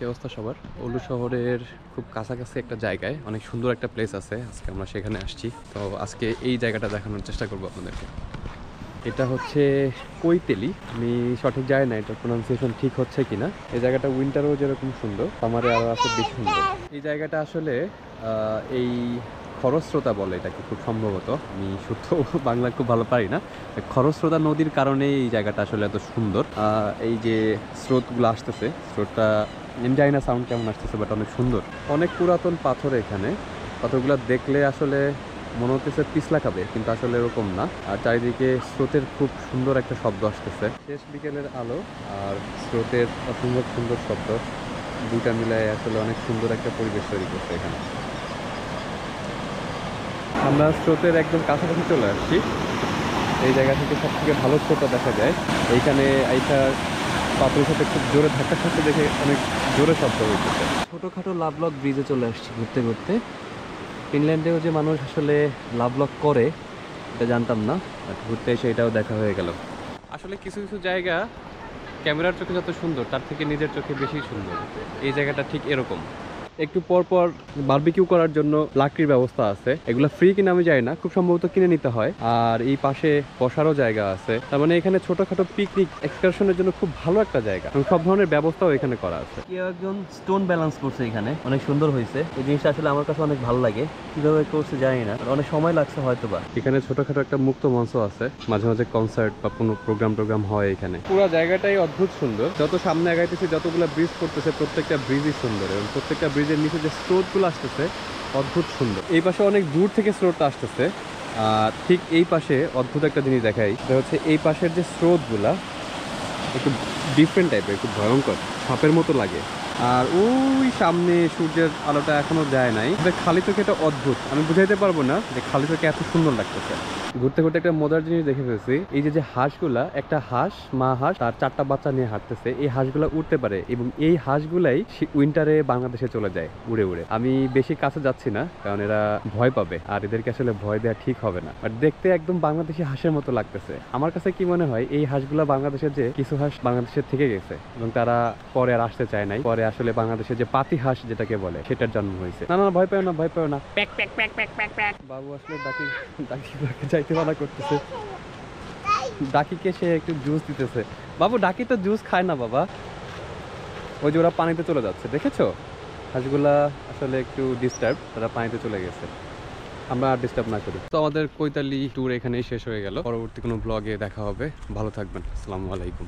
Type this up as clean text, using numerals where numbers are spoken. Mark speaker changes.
Speaker 1: অবস্থা সবার? ওলু শহরের খুব কাছাকাছি একটা জায়গায় অনেক সুন্দর একটা প্লেস আছে, আজকে আমরা সেখানে আসছি। তো আজকে এই জায়গাটা দেখানোর চেষ্টা করবো আপনাদেরকে। এটা হচ্ছে কৈতেলি, আমি সঠিক জানি না এটার প্রোনাউন্সিয়েশন ঠিক হচ্ছে কিনা। এই জায়গাটা উইন্টারও যেরকম সুন্দর, সামারে আরও আসলে বেশি সুন্দর। এই জায়গাটা আসলে এই খরস্রোতা বলে এটাকে খুব সম্ভবত, আমি শুদ্ধ বাংলা খুব ভালো পারি না। খরস্রোতা নদীর কারণে এই জায়গাটা আসলে এত সুন্দর। এই যে স্রোতগুলো আসতেছে, স্রোতটা আমি জানি না সাউন্ড কেমন আসতেছে, বাট অনেক সুন্দর। অনেক পুরাতন পাথর এখানে, পাথরগুলো দেখলে আসলে মনে হতেছে পিছলা খাবে, কিন্তু আসলে এরকম না। আর চারিদিকে স্রোতের খুব সুন্দর একটা শব্দ আসতেছে, শেষ বিকেলের আলো আর স্রোতের অসম্ভব সুন্দর শব্দ, দুইটা মিলায় আসলে অনেক সুন্দর একটা পরিবেশ তৈরি করছে এখানে। আমরা স্রোতের একদম কাছাকাছি চলে আসছি। এই জায়গা থেকে সব থেকে ভালো স্রোতটা দেখা যায়। এইখানে এইটার পাথরের সাথে খুব জোরে ধাক্কা খাচ্ছে দেখে অনেক জোরে শব্দ হয়েছে। ছোটোখাটো লাভলক ব্রিজে চলে আসছি ঘুরতে ঘুরতে। ফিনল্যান্ডেও যে মানুষ আসলে লাভলক করে এটা জানতাম না, বাট ঘুরতে এসে এটাও দেখা হয়ে গেল। আসলে কিছু কিছু জায়গা ক্যামেরার চোখে যত সুন্দর, তার থেকে নিজের চোখে বেশি সুন্দর। এই জায়গাটা ঠিক এরকম। একটু পর পর বারবিকিউ করার জন্য লাকড়ির ব্যবস্থা আছে, এগুলো ফ্রি কিনা আমি জানি না, খুব সম্ভবত কিনে নিতে হয়। আর এই পাশে বসারও জায়গা আছে, তার মানে এখানে ছোটখাটো পিকনিক এক্সকারশনের জন্য খুব ভালো একটা জায়গা, এবং সব ধরনের ব্যবস্থাও এখানে করা আছে। কেউ একজন স্টোন ব্যালেন্স করছে এখানে, অনেক সুন্দর হয়েছে। এই জিনিসটা আসলে আমার কাছে অনেক ভালো লাগে, কিভাবে করছে জানি না, অনেক সময় লাগছে হয়তো বা। এখানে ছোটখাটো একটা মুক্ত মঞ্চ আছে, মাঝে মাঝে কনসার্ট বা কোনো প্রোগ্রাম হয় এখানে। পুরো জায়গাটাই অদ্ভুত সুন্দর। যত সামনে আগাইতেছি, যতগুলো ব্রিজ পড়তেছে, প্রত্যেকটা ব্রিজই সুন্দর, এবং প্রত্যেকটা ব্রিজের নিচে যে স্রোতগুলো আসতেছে অদ্ভুত সুন্দর। এই পাশে অনেক দূর থেকে স্রোতটা আসতেছে। ঠিক এই পাশে অদ্ভুত একটা জিনিস দেখাই, সেটা হচ্ছে এই পাশের যে স্রোতগুলা একটু ডিফারেন্ট টাইপের, একটু ভয়ঙ্কর, সাপের মতো লাগে। আর ওই সামনে সূর্যের আলোটা এখনো যায় নাই, খালি চোখে এটা অদ্ভুত, আমি বুঝাইতে পারবো না যে খালি চোখে এত সুন্দর লাগতেছে। ঘুরতে ঘুরতে একটা মজার জিনিস দেখে ফেলছি, এই যে হাঁসগুলা, একটা হাঁস, মা হাঁস তার 4টা বাচ্চা নিয়ে হাঁটতেছে। এই হাঁসগুলা উঠতে পারে, এবং এই হাঁসগুলাই উইন্টারে বাংলাদেশে চলে যায় উড়ে উড়ে। আমি বেশি কাছে যাচ্ছি না, কারণ এরা ভয় পাবে, আর এদেরকে আসলে ভয় দেওয়া ঠিক হবে না। বাট দেখতে একদম বাংলাদেশি হাঁসের মতো লাগতেছে। আমার কাছে কি মনে হয়, এই হাঁসগুলা বাংলাদেশের যে কিছু হাঁস বাংলাদেশের থেকে গেছে, এবং তারা পরে আর আসতে চায় নাই। পরে আসলে বাংলাদেশের যে পাতি হাঁস যেটাকে বলে, সেটার জন্ম হয়েছে। না না, ভয় পাও না, ভয় পাও না। Pack pack pack pack pack pack. বাবু আসলে ডাকি যাইতে মানা করতেছে। ডাকিকে সে একটু জুস দিতেছে। বাবু, ডাকি তো জুস খায় না বাবা। ওই যে ওরা পানিতে চলে যাচ্ছে, দেখেছো? হাঁসগুলা আসলে একটু ডিস্টার্ব, তারা পানিতে চলে গেছে। আমরা আর ডিস্টার্ব না করি। তো আমাদের কৈতালি ট্যুর এখানেই শেষ হয়ে গেল। পরবর্তী কোনো ব্লগে দেখা হবে। ভালো থাকবেন। আসসালামু আলাইকুম।